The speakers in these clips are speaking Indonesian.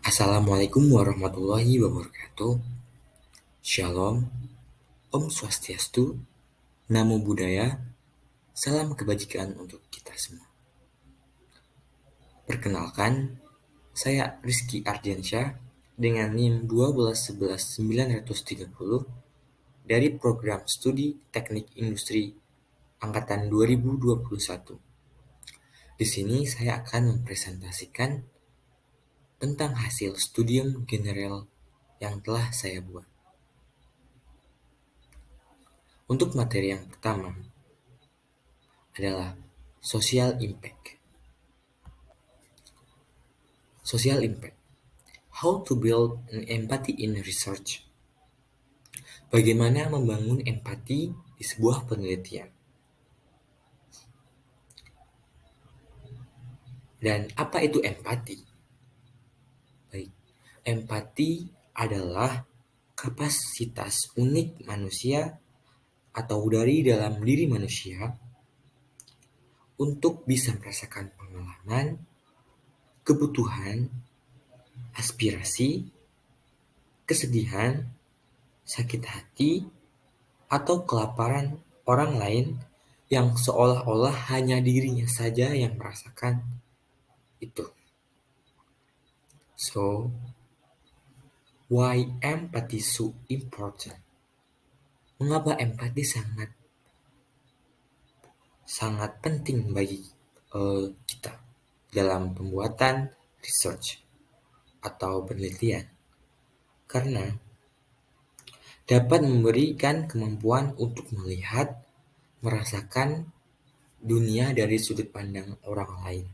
Assalamualaikum warahmatullahi wabarakatuh. Shalom, Om Swastiastu, Namo Buddhaya, salam kebajikan untuk kita semua. Perkenalkan, saya Rizky Ardiansyah dengan NIM 1211930 dari Program Studi Teknik Industri Angkatan 2021. Di sini saya akan mempresentasikan tentang hasil studium general yang telah saya buat. Untuk materi yang pertama adalah social impact. Social impact. How to build an empathy in research. Bagaimana membangun empati di sebuah penelitian. Dan apa itu empati? Baik, empati adalah kapasitas unik manusia atau dari dalam diri manusia untuk bisa merasakan pengalaman, kebutuhan, aspirasi, kesedihan, sakit hati, atau kelaparan orang lain yang seolah-olah hanya dirinya saja yang merasakan itu. So, why empathy so important? Mengapa empati sangat penting bagi kita dalam pembuatan research atau penelitian? Karena dapat memberikan kemampuan untuk melihat, merasakan dunia dari sudut pandang orang lain.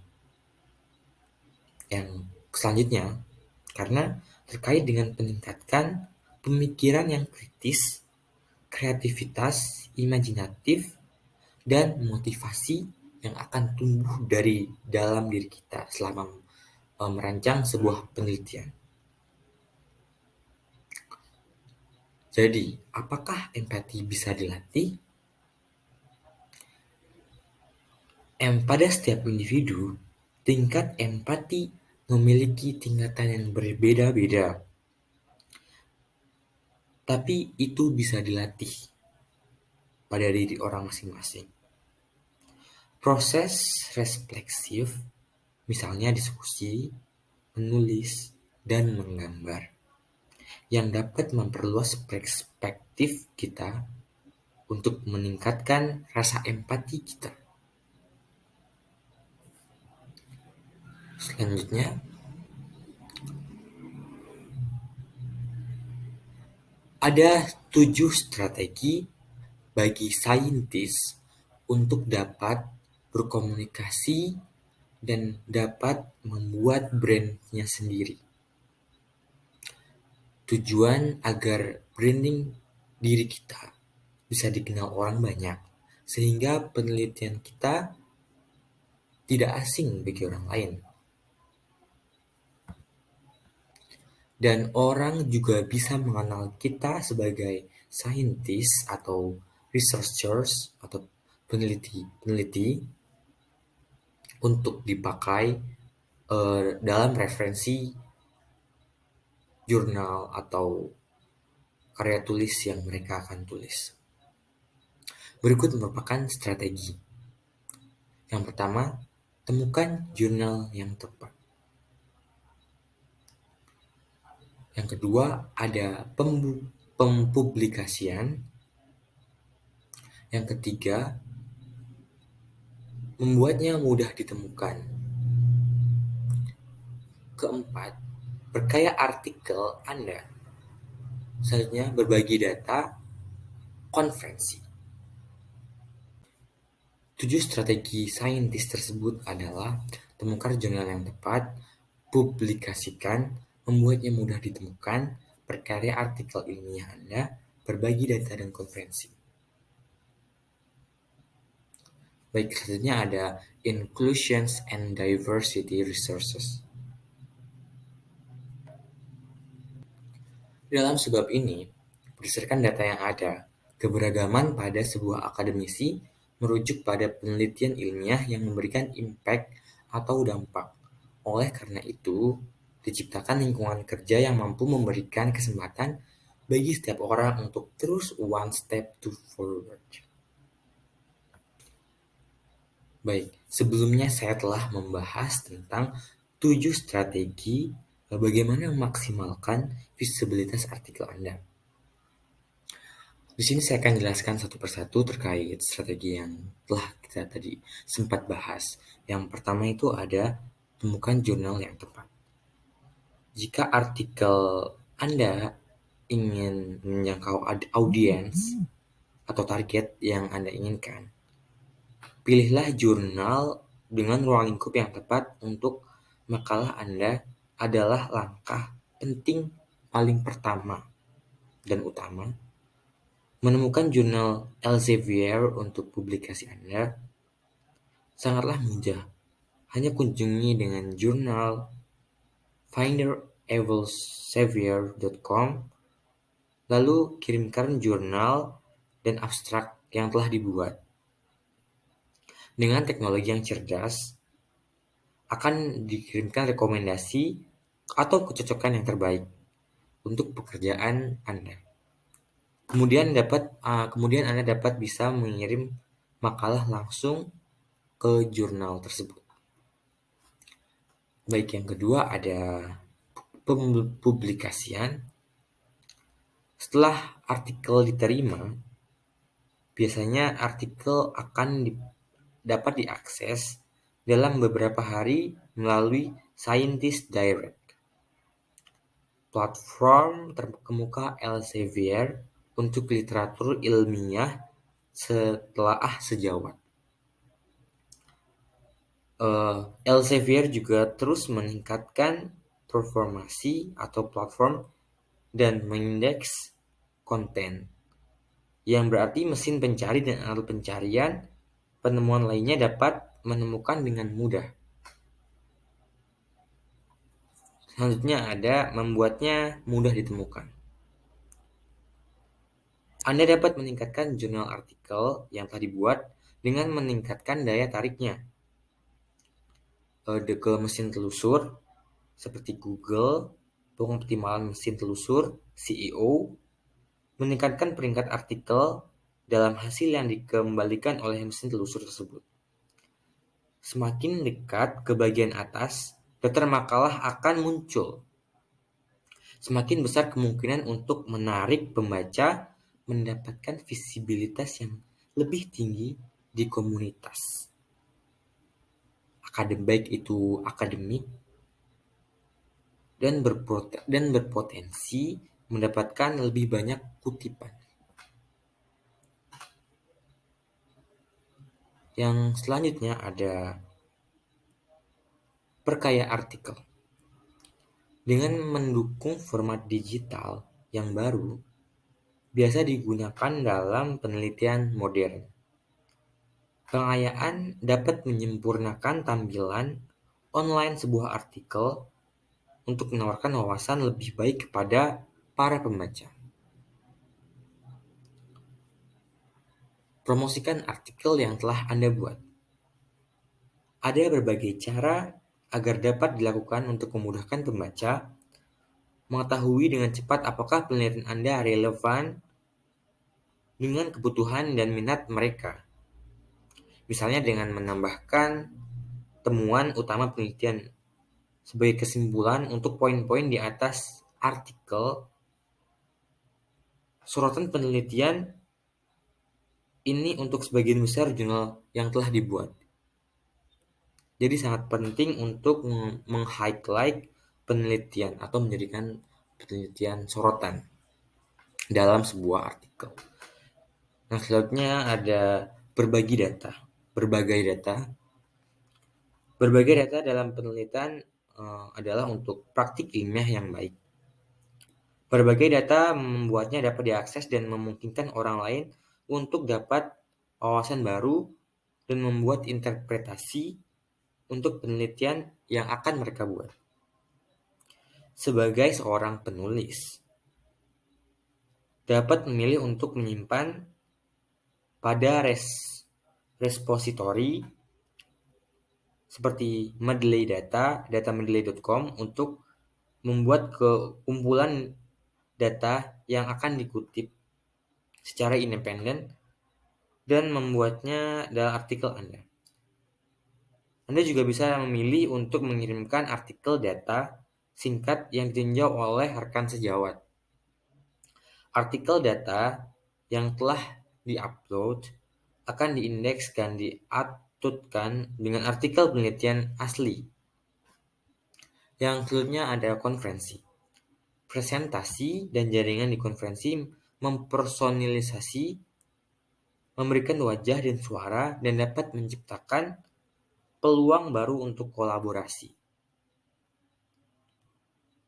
Yang selanjutnya, karena terkait dengan meningkatkan pemikiran yang kritis, kreativitas, imajinatif, dan motivasi yang akan tumbuh dari dalam diri kita selama merancang sebuah penelitian. Jadi, apakah empati bisa dilatih? Pada setiap individu, tingkat empati memiliki tingkatan yang berbeda-beda. Tapi itu bisa dilatih pada diri orang masing-masing. Proses refleksif, misalnya diskusi, menulis, dan menggambar, yang dapat memperluas perspektif kita untuk meningkatkan rasa empati kita. Selanjutnya, ada 7 strategi bagi saintis untuk dapat berkomunikasi dan dapat membuat brandnya sendiri. Tujuan agar branding diri kita bisa dikenal orang banyak, sehingga penelitian kita tidak asing bagi orang lain. Dan orang juga bisa mengenal kita sebagai scientist atau researchers atau peneliti untuk dipakai dalam referensi jurnal atau karya tulis yang mereka akan tulis. Berikut merupakan strategi. Yang pertama, temukan jurnal yang tepat. Yang kedua, ada pempublikasian. Yang ketiga, membuatnya mudah ditemukan. Keempat, perkaya artikel Anda. Selanjutnya, berbagi data, konferensi. 7 strategi saintis tersebut adalah temukan jurnal yang tepat, publikasikan, membuatnya mudah ditemukan, perkarya artikel ilmiah Anda, berbagi data dan konferensi. Baik, selanjutnya ada inclusions and diversity resources. Dalam sebab ini, berdasarkan data yang ada, keberagaman pada sebuah akademisi merujuk pada penelitian ilmiah yang memberikan impact atau dampak. Oleh karena itu, Diciptakan lingkungan kerja yang mampu memberikan kesempatan bagi setiap orang untuk terus one step to forward. Baik, sebelumnya saya telah membahas tentang 7 strategi bagaimana memaksimalkan visibilitas artikel Anda. Di sini saya akan jelaskan satu persatu terkait strategi yang telah kita tadi sempat bahas. Yang pertama itu ada temukan jurnal yang tepat. Jika artikel Anda ingin menjangkau audiens atau target yang Anda inginkan, pilihlah jurnal dengan ruang lingkup yang tepat untuk makalah Anda adalah langkah penting paling pertama dan utama. Menemukan jurnal Elsevier untuk publikasi Anda sangatlah mudah. Hanya kunjungi dengan jurnal finderelsevier.com, lalu kirimkan jurnal dan abstrak yang telah dibuat. Dengan teknologi yang cerdas, akan dikirimkan rekomendasi atau kecocokan yang terbaik untuk pekerjaan Anda. Kemudian Anda dapat bisa mengirim makalah langsung ke jurnal tersebut. Baik, yang kedua ada pempublikasian. Setelah artikel diterima, biasanya artikel akan dapat diakses dalam beberapa hari melalui Scientist Direct, platform terkemuka Elsevier untuk literatur ilmiah setelah sejawat. Elsevier juga terus meningkatkan performasi atau platform dan mengindeks konten, yang berarti mesin pencari dan alat pencarian penemuan lainnya dapat menemukan dengan mudah. Selanjutnya ada membuatnya mudah ditemukan. Anda dapat meningkatkan jurnal artikel yang telah dibuat dengan meningkatkan daya tariknya ke mesin telusur seperti Google, pengoptimalan mesin telusur, SEO, meningkatkan peringkat artikel dalam hasil yang dikembalikan oleh mesin telusur tersebut. Semakin dekat ke bagian atas, daftar makalah akan muncul. Semakin besar kemungkinan untuk menarik pembaca mendapatkan visibilitas yang lebih tinggi di komunitas. Baik itu akademik dan berpotensi mendapatkan lebih banyak kutipan. Yang selanjutnya ada perkaya artikel. Dengan mendukung format digital yang baru, biasa digunakan dalam penelitian modern. Pengayaan dapat menyempurnakan tampilan online sebuah artikel untuk menawarkan wawasan lebih baik kepada para pembaca. Promosikan artikel yang telah Anda buat. Ada berbagai cara agar dapat dilakukan untuk memudahkan pembaca mengetahui dengan cepat apakah penelitian Anda relevan dengan kebutuhan dan minat mereka. Misalnya dengan menambahkan temuan utama penelitian sebagai kesimpulan untuk poin-poin di atas artikel. Sorotan penelitian ini untuk sebagian besar jurnal yang telah dibuat. Jadi sangat penting untuk meng-highlight penelitian atau menjadikan penelitian sorotan dalam sebuah artikel. Nah, selanjutnya ada berbagai data. Berbagai data dalam penelitian adalah untuk praktik ilmiah yang baik. Berbagai data membuatnya dapat diakses dan memungkinkan orang lain untuk dapat wawasan baru dan membuat interpretasi untuk penelitian yang akan mereka buat. Sebagai seorang penulis, dapat memilih untuk menyimpan pada repository seperti Mendeley Data, datamedley.com untuk membuat kumpulan data yang akan dikutip secara independen dan membuatnya dalam artikel Anda. Anda juga bisa memilih untuk mengirimkan artikel data singkat yang ditinjau oleh rekan sejawat. Artikel data yang telah diupload akan diindeks dan diatutkan dengan artikel penelitian asli. Yang selanjutnya ada konferensi. Presentasi dan jaringan di konferensi mempersonalisasi, memberikan wajah dan suara, dan dapat menciptakan peluang baru untuk kolaborasi.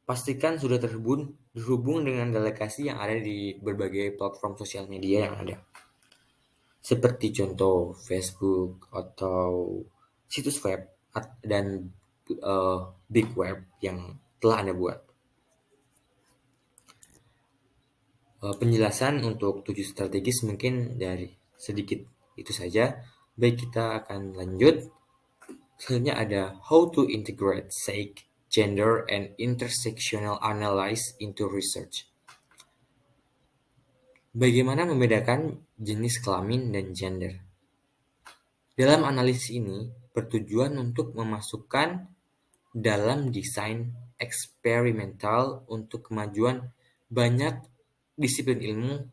Pastikan sudah terhubung dengan delegasi yang ada di berbagai platform sosial media yang ada. Seperti contoh Facebook atau situs web dan big web yang telah Anda buat. Penjelasan untuk 7 strategis mungkin dari sedikit itu saja. Baik, kita akan lanjut. Selanjutnya ada how to integrate sex, gender, and intersectional analysis into research. Bagaimana membedakan jenis kelamin dan gender? Dalam analisis ini bertujuan untuk memasukkan dalam desain eksperimental untuk kemajuan banyak disiplin ilmu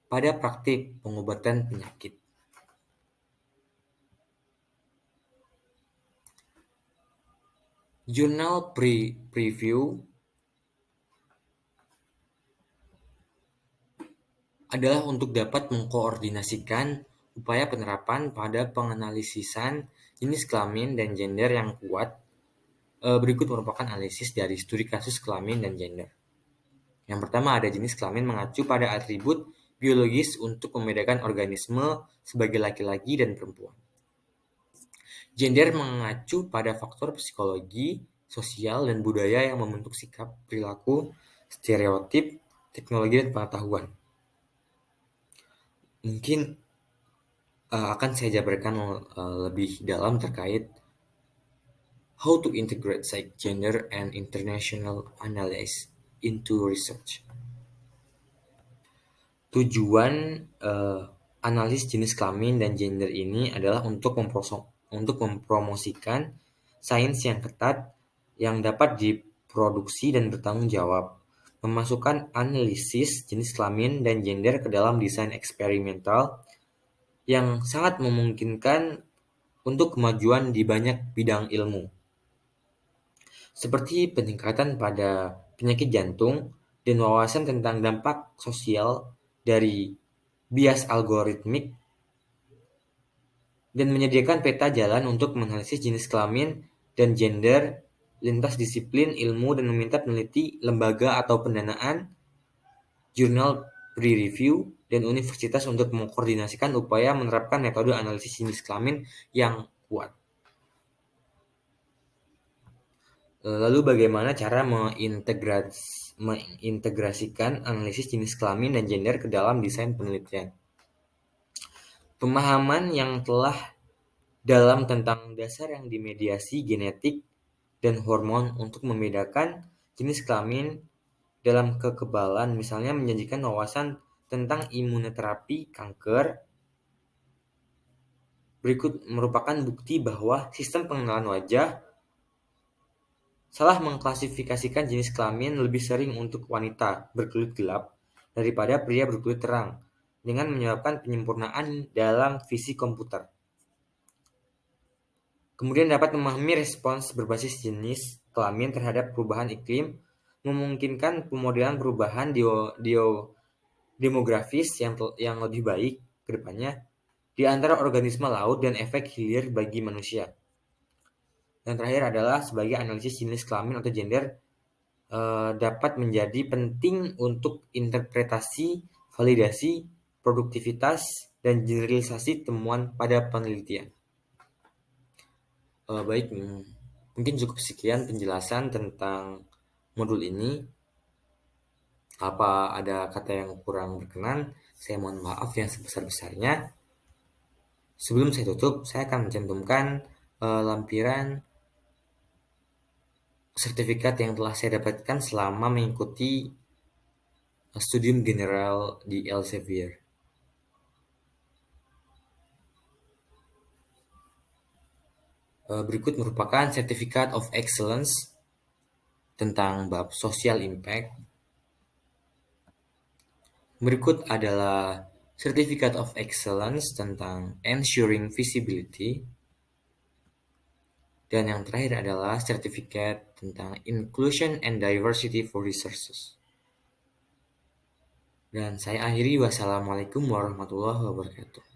pada praktik pengobatan penyakit. Jurnal preview adalah untuk dapat mengkoordinasikan upaya penerapan pada penganalisisan jenis kelamin dan gender yang kuat. Berikut merupakan analisis dari studi kasus kelamin dan gender. Yang pertama ada jenis kelamin mengacu pada atribut biologis untuk membedakan organisme sebagai laki-laki dan perempuan. Gender mengacu pada faktor psikologi, sosial, dan budaya yang membentuk sikap, perilaku, stereotip, teknologi, dan pengetahuan. Mungkin akan saya jabarkan lebih dalam terkait how to integrate sex, gender, and international analysis into research. Tujuan analis jenis kelamin dan gender ini adalah untuk mempromosikan sains yang ketat yang dapat diproduksi dan bertanggung jawab, memasukkan analisis jenis kelamin dan gender ke dalam desain eksperimental yang sangat memungkinkan untuk kemajuan di banyak bidang ilmu, seperti peningkatan pada penyakit jantung dan wawasan tentang dampak sosial dari bias algoritmik, dan menyediakan peta jalan untuk menganalisis jenis kelamin dan gender lintas disiplin ilmu dan meminta peneliti, lembaga atau pendanaan, jurnal peer-review, dan universitas untuk mengkoordinasikan upaya menerapkan metode analisis jenis kelamin yang kuat. Lalu bagaimana cara mengintegrasikan analisis jenis kelamin dan gender ke dalam desain penelitian? Pemahaman yang telah dalam tentang dasar yang dimediasi genetik dan hormon untuk membedakan jenis kelamin dalam kekebalan, misalnya menjanjikan wawasan tentang imunoterapi kanker. Berikut merupakan bukti bahwa sistem pengenalan wajah salah mengklasifikasikan jenis kelamin lebih sering untuk wanita berkulit gelap daripada pria berkulit terang, dengan menyebabkan penyempurnaan dalam visi komputer. Kemudian dapat memahami respons berbasis jenis kelamin terhadap perubahan iklim, memungkinkan pemodelan perubahan demografis yang lebih baik ke depannya di antara organisme laut dan efek hilir bagi manusia. Dan terakhir adalah sebagai analisis jenis kelamin atau gender dapat menjadi penting untuk interpretasi, validasi, produktivitas, dan generalisasi temuan pada penelitian. Baik, mungkin cukup sekian penjelasan tentang modul ini. Apa ada kata yang kurang berkenan, saya mohon maaf yang sebesar-besarnya. Sebelum saya tutup, saya akan mencantumkan lampiran sertifikat yang telah saya dapatkan selama mengikuti studium general di Elsevier. Berikut merupakan Certificate of Excellence tentang bab Social Impact. Berikut adalah Certificate of Excellence tentang Ensuring Visibility. Dan yang terakhir adalah Certificate tentang Inclusion and Diversity for Researchers. Dan saya akhiri, wassalamualaikum warahmatullahi wabarakatuh.